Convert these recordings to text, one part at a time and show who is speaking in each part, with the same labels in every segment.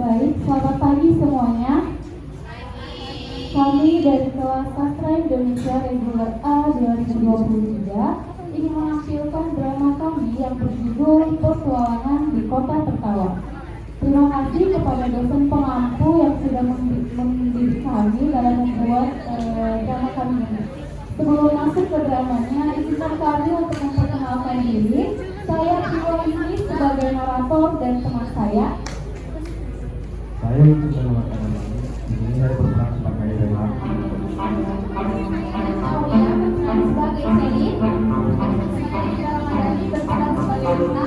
Speaker 1: Baik, selamat pagi semuanya. Kami dari kelas Sastra Indonesia Reguler A 2023 ingin menampilkan drama kami yang berjudul Petualangan di Kota Tertawa. Terima kasih kepada dosen pengampu yang sudah mendidik kami dalam membuat drama kami ini. Sebelum masuk ke dramanya, izinkan kami untuk memperkenalkan diri. Saya Tiwa ini sebagai narator dan teman saya.
Speaker 2: Saya juga mengatakan ini. Di sini saya berperan sebagai Rela.
Speaker 1: Saya berperan sebagai Selin. Saya Ramadhani berperan sebagai Luna.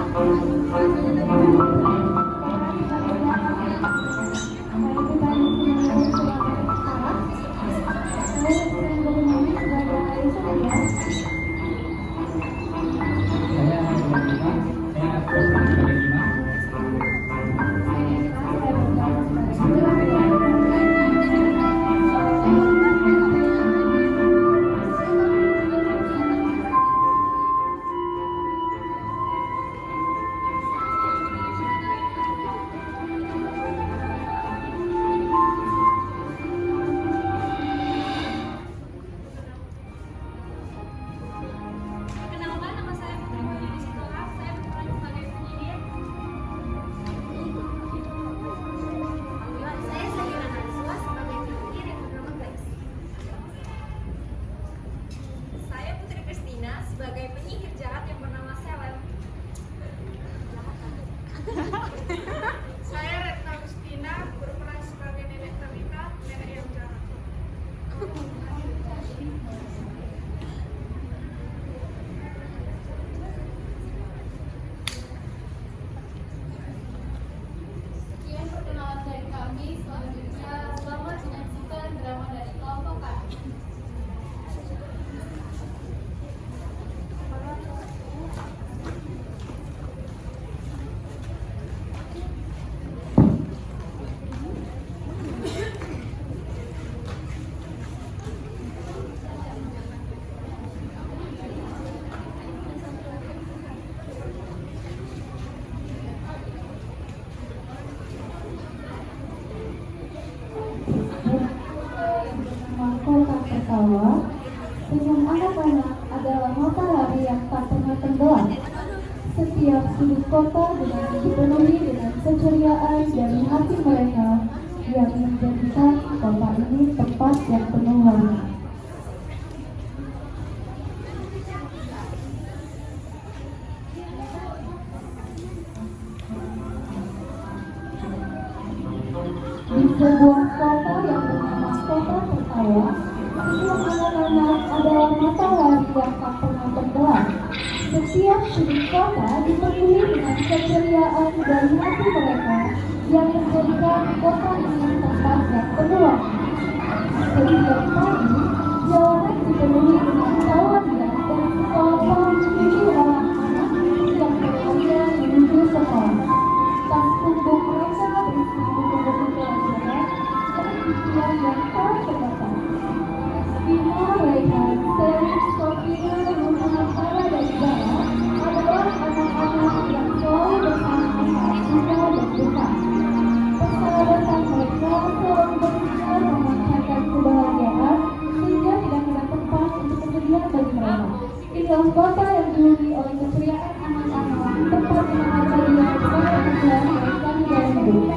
Speaker 3: Sebagai penyihir jahat yang bernama Selem.
Speaker 4: Saya Retna Agustina berperan sebagai Nenek Talita, nenek yang jahat.
Speaker 1: Sekian perkenalan dari kami. Selanjutnya, selamat menyaksikan drama dari kelompok kami. Kota Tertawa. Senyum anak-anak adalah matahari yang tak pernah tenggelam. Setiap sudut kota dipenuhi dengan keceriaan dari hati mereka yang menjadikan kota ini tempat yang penuh warna. Di sebuah kota yang bernama Kota Tertawa, senyum anak-anak adalah matahari yang tak pernah tenggelam. Setiap sudut kota dipenuhi dengan keceriaan dari hati mereka yang menjadikan kota ini tempat yang penuh warna. Setiap pagi, jalanan dipenuhi dengan tawaran dan sekolah menuju anak-anak yang berlarian menuju sekolah. Tas punggung mereka berisi buku-buku pelajaran dan pikiran yang tak terbatas. Bima, Raihan, Selin, Sofia, Luna, Farah, dan Zara adalah anak-anak yang selalu bersama saat suka dan duka. Persahabatan mereka selalu berusaha memancarkan kebahagiaan sehingga tidak ada tempat untuk kesedihan bagi mereka. Inilah kota yang dihuni oleh keceriaan anak-anak, tempat di mana kalian bersama dan kami dalam hidup.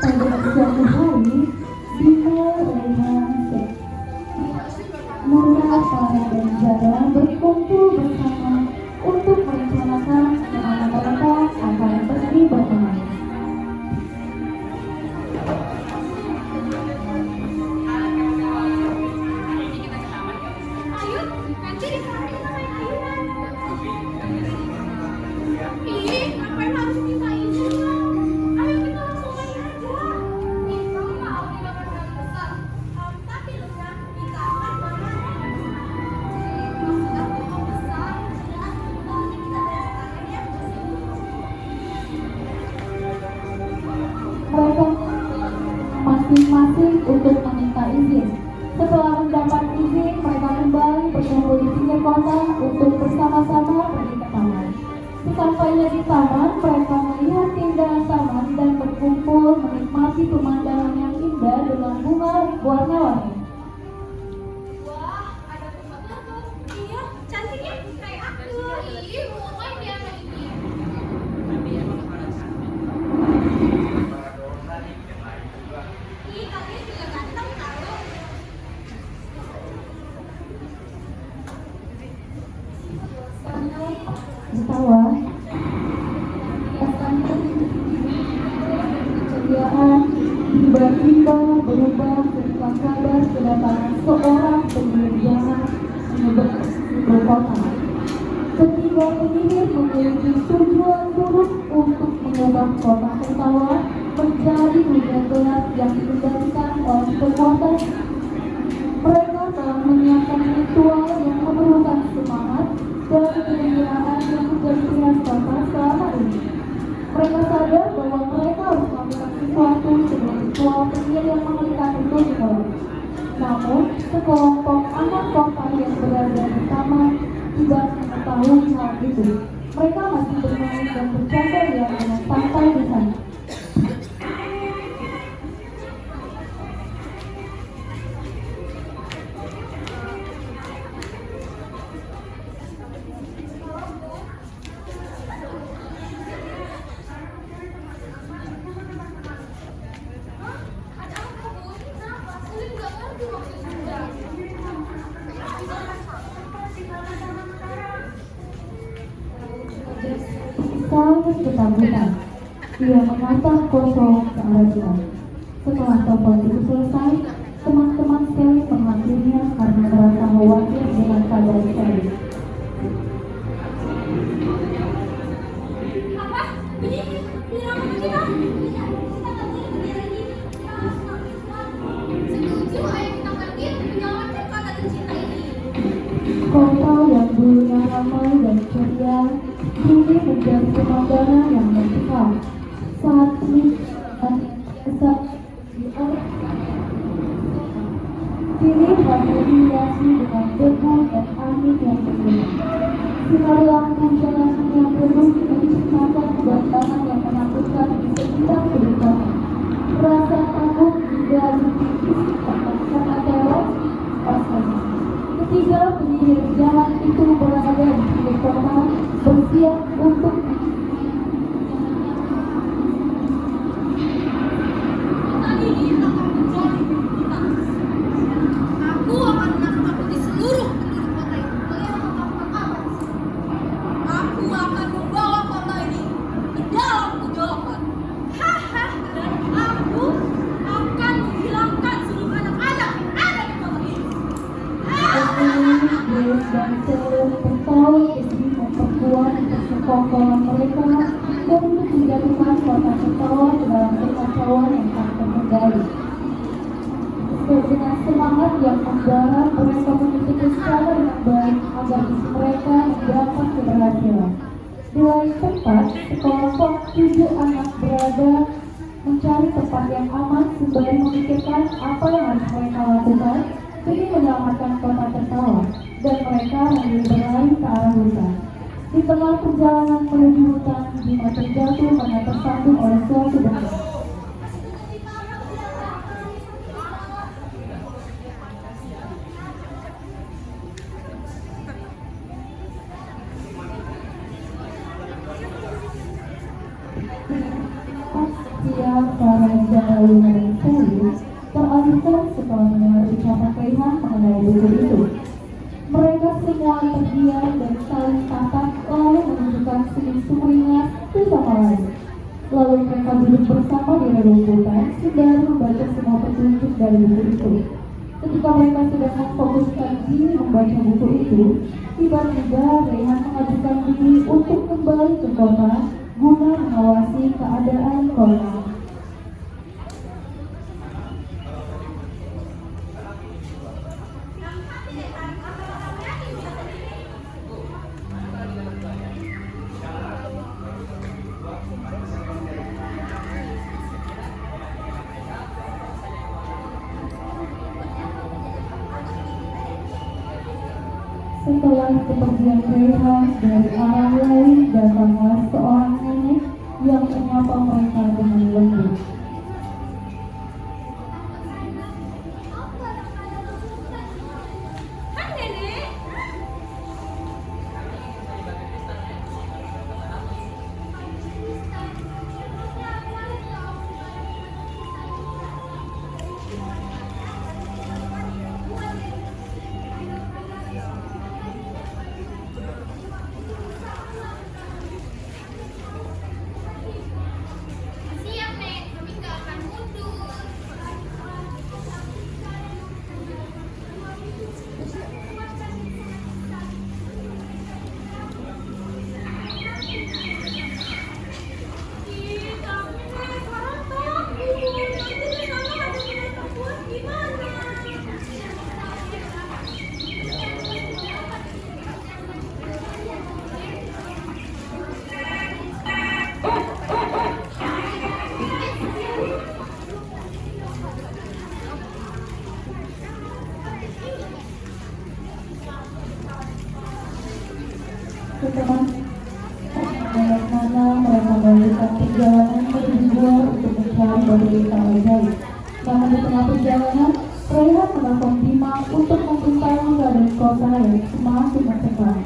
Speaker 1: Pada suatu hari, Bima, Raihan, Luna, Farah, dan Zara berkumpul bersama untuk merencanakan kemana mereka akan pergi bermain.
Speaker 3: Ayo, nanti di sana kita main ayunan. Ih, ngapain harus minta izin? Ayo kita langsung main.
Speaker 1: masing-masing untuk meminta izin. Setelah mendapat izin, mereka kembali berkumpul di pinggir kota untuk bersama-sama pergi ke taman. Sesampainya di taman, mereka melihat keindahan taman dan berkumpul menikmati pemandangan yang indah dengan bunga warna-warni.
Speaker 3: Wah, ada bunga tuh. Iya, cantiknya kayak aku. Ih, bunga biasa ini. Ih, kalian juga ganteng tahu.
Speaker 1: Ketawa, keceriaan tiba-tiba berubah ketika kabar kedatangan seorang penyihir jahat menyebut ibu kota. Ketiga penyihir memiliki tujuan buruk untuk mengubah kota tertawa menjadi dunia gelap yang dikendalikan oleh kekuatan. Mereka telah menyiapkan ritual yang memerlukan semangat dan kegembiraan yang menjadi khas kota selama ini. Mereka sadar bahwa mereka harus melakukan sesuatu sebelum ritual penyihir yang mengerikan itu dimulai. Namun, sekelompok anak kota yang berada di taman tidak mengetahui hal itu. Mereka masih bermain dan bercanda dengan santai di sana.
Speaker 3: Ada apa, Bu? Kenapa? Sulit nggak ngerti maksudnya.
Speaker 1: Sangat ketakutan. Dia menatap kosong ke arah jalan. Setelah tombol itu selesai, teman-teman Sally menghampirinya karena merasa khawatir dengan keadaan Sally.
Speaker 3: Apa? Penyihir? Penyihir apa kita? Iya, kita nggak boleh berdiri di sini. Kita harus melakukan. Setuju, ayo kita pergi menyelamatkan kota tercinta ini.
Speaker 1: Kota yang dulunya ramai dan ceria kini menjadi pemandangan yang mencekam. Saat ini saat kini hanya dihiasi dengan debu dan angin yang bertiup. Sinar lampu jalanan yang penuh menciptakan pemandangan yang menakutkan di sekitar kehidupan. Rasa takut hingga dipikis karena teror pastinya. Ketiga penyihir jahat itu berada di pinggir kota bersiap untuk
Speaker 3: Kota ini akan menjadi milik kita. Aku akan menakut-nakuti seluruh penduduk kota ini. Kalian mau melakukan apa di sini? Aku akan membawa kota ini ke dalam kegelapan. Haha, dan aku akan menghilangkan seluruh anak-anak yang ada di kota ini.
Speaker 1: Deus dan Sally tertawa demi memperkuat kesekongkolan mereka dan untuk menjadikan kota tertawa ke dalam kekacauan yang tak terkendali. Dengan semangat yang membara, mereka menyusun secara dengan baik agar misi mereka mendapat keberhasilan. Di lain tempat, sekelompok 7 anak berada mencari tempat yang aman sembari memikirkan apa yang harus mereka lakukan demi menyelamatkan kota tertawa, dan mereka hanya berlari ke arah hutan. Di tengah perjalanan menuju hutan, Bima terjatuh karena tersandung oleh suatu benda. Dia para jauh dari Sally teralihkan setelah mendengar ucapan Rayhan mengenai buku itu. Mereka semua terdiam dan saling tatap lalu menunjukkan senyum sumringah satu sama lain. Lalu mereka duduk bersama di rerumputan sembari membaca semua petunjuk dari buku itu. Ketika mereka sedang memfokuskan diri membaca buku itu, tiba-tiba Rayhan mengajukan diri untuk kembali ke kota guna mengawasi keadaan kota. Setelah kepergian Rehan dari arah lain, datanglah seorang nenek yang menyapa mereka dengan lembut.
Speaker 3: Hai nenek. Siap nek, kami gak akan mundur. Ih, tapi nek, sekarang takut. Nanti di sana ada binatang buas gimana?
Speaker 1: Setelah mana mereka melanjutkan perjalanan berdua untuk mencari berita ajaib. Namun di tengah perjalanan, Rehan menelpon Bima untuk memberitahu keadaan kota yang semakin mencekam.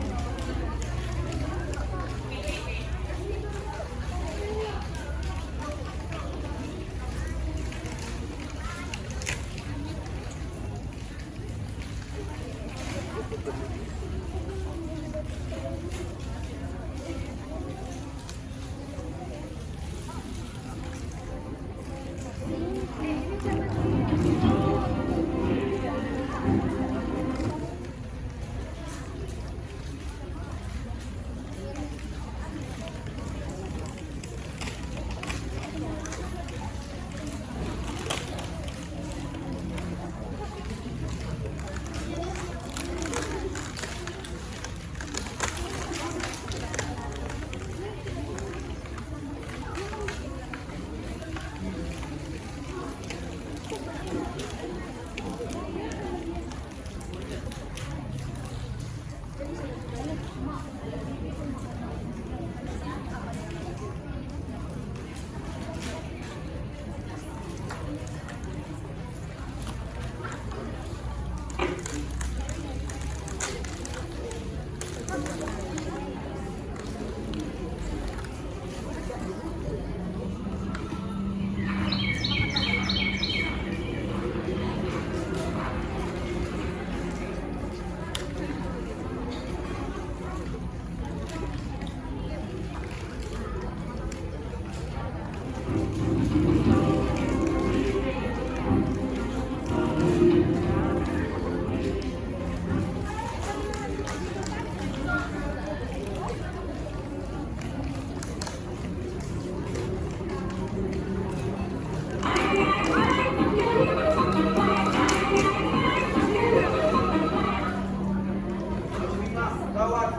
Speaker 2: Gawat.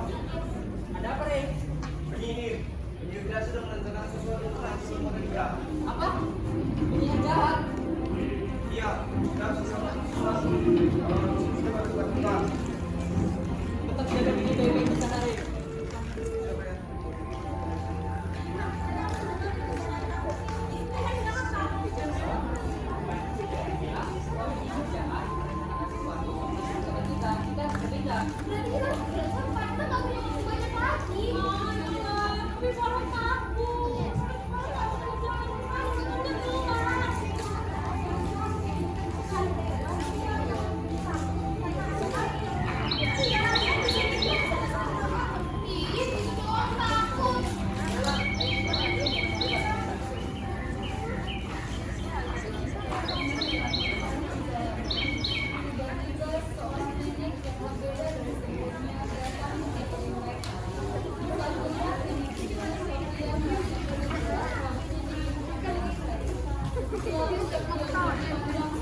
Speaker 2: Ada apa nih? Penyihir. Penyihir jahat sedang merencanakan sesuatu tentang semua kita.
Speaker 3: Apa? Penyihir jahat.
Speaker 2: Iya, dan sesuatu. Kalau sudah bertukar-tukar.
Speaker 3: Tetap jaga diri baik-baik di sana, Rey.
Speaker 2: Siapa ya?
Speaker 3: Apa yang terjadi?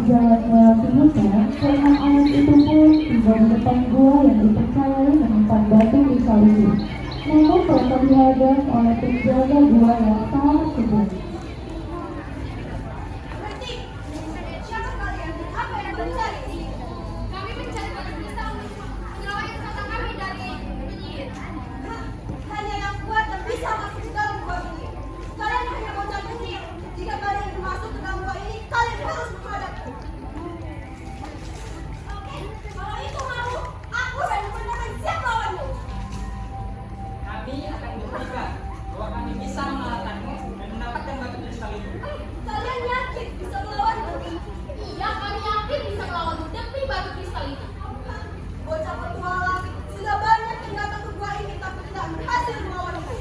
Speaker 1: berjalan melewati hutan, seorang anak itu pun tiba di depan gua yang dipercayai menyimpan batu kristal itu. Namun mereka dihadang oleh penjaga gua yang sangat sibuk.
Speaker 3: Berhenti! Siapa kalian dan apa yang mencari di sini? Kami mencari batu kristal untuk menyelamatkan kota kami dari penyihir. Hanya yang kuat dan bisa masuk ke dalam gua ini. Kalian hanya bocah kecil. Jika kalian masuk ke dalam gua ini, kalian harus menghadapku. Oke, kalau itu mau, aku akan menentukan siapa lawanmu.
Speaker 5: Kami akan buktikan bahwa kami bisa mengalahkanmu dan mendapatkan batu kristal itu.
Speaker 3: Kalian yakin bisa melawanku? Iya, kami yakin bisa melawanmu demi batu kristal itu. Bocah petualang, sudah banyak yang datang ke gua ini tapi tidak berhasil melawanku.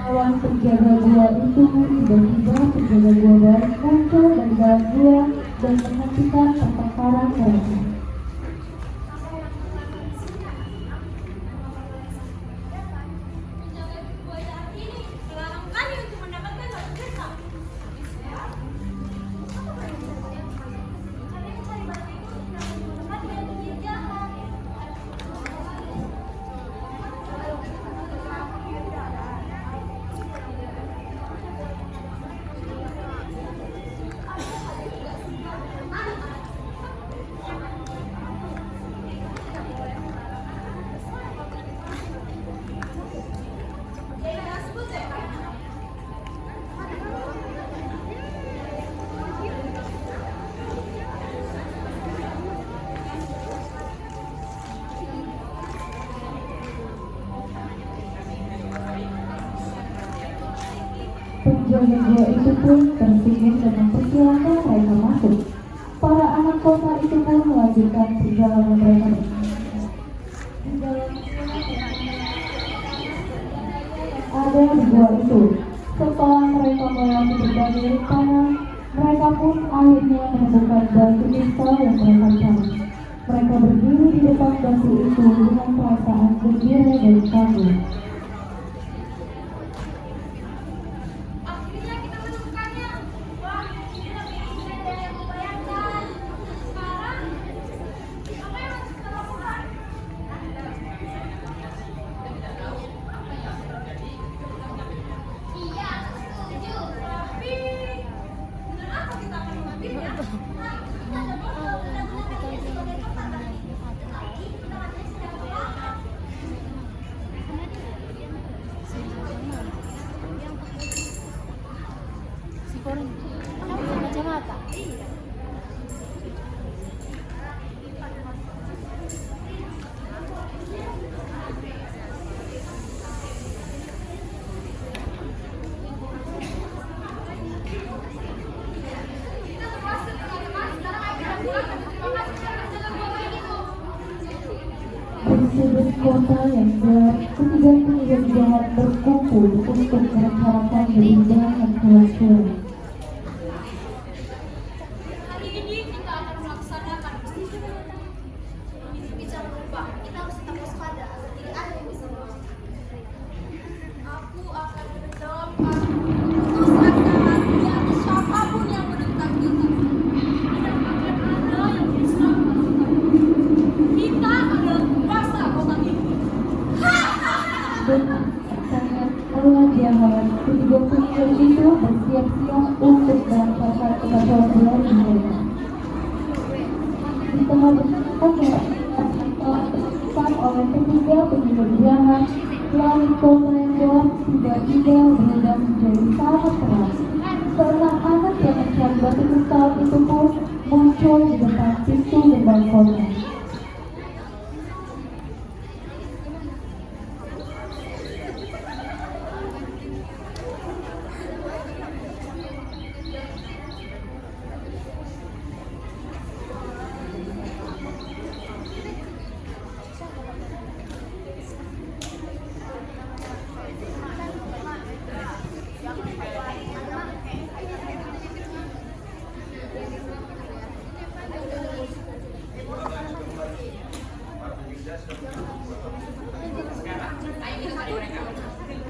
Speaker 1: Lawan penjaga gua itu, tiba-tiba penjaga gua baru muncul dari dalam gua dan menghentikan pertengkaran mereka.
Speaker 3: Penjaga gua jahat ini melarang kami untuk mendapatkan batu kristal. Apa kalian mencari? Kalian mencari batu itu untuk mendapatkan penyihir jahat.
Speaker 1: Penjaga gua itu pun tersinggung dan mempersilahkan mereka masuk. Para anak kota itu pun melanjutkan perjalanan mereka. Di dalam ada di gua itu. Setelah mereka melewati berbagai rintangan, mereka pun akhirnya menemukan batu kristal yang mereka cari. Mereka berdiri di depan batu itu dengan perasaan gembira dan kagum.
Speaker 3: Akhirnya kita menemukannya. Wah, ini lebih indah dari yang kubayangkan. Sekarang, apa yang harus kita lakukan? Iya, setuju. Tapi, dengan apa kita akan mengambilnya? Nah, kita ada botol dan gunakan ini sebagai tempat tadi. Lagi, kita akan sedang berlaku.
Speaker 6: Kacamata.
Speaker 3: Kita berhasil teman-teman. Sekarang ayo kita pulang dan terima kasih sudah menjaga gua itu.
Speaker 1: Di sudut kota yang gelap, ketiga penyihir jahat berkumpul untuk merencanakan lebih jahat kelas-kelas.
Speaker 3: Hari ini kita akan melaksanakan persidangan. Ini bisa berubah. Kita harus tetap waspada. Tidak ada yang bisa melawan. Aku akan menjawabkan keputusan di atas siapapun yang menentang kita. Tidak akan ada yang bisa melakukan. Kita adalah penguasa kota ini.
Speaker 1: Dan sangat lelah jahat, ketiga penyihir itu bersiap-siap untuk melancarkan kekacauan mereka. Di tengah berdesak oleh ketiga penyihir jahat, langit kota yang gelap tiba-tiba berubah menjadi sangat terang. Seorang anak yang mencari batu kristal itu pun muncul di depan pintu gerbang kota.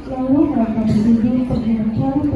Speaker 1: Lalu mereka berdiri pergi mencari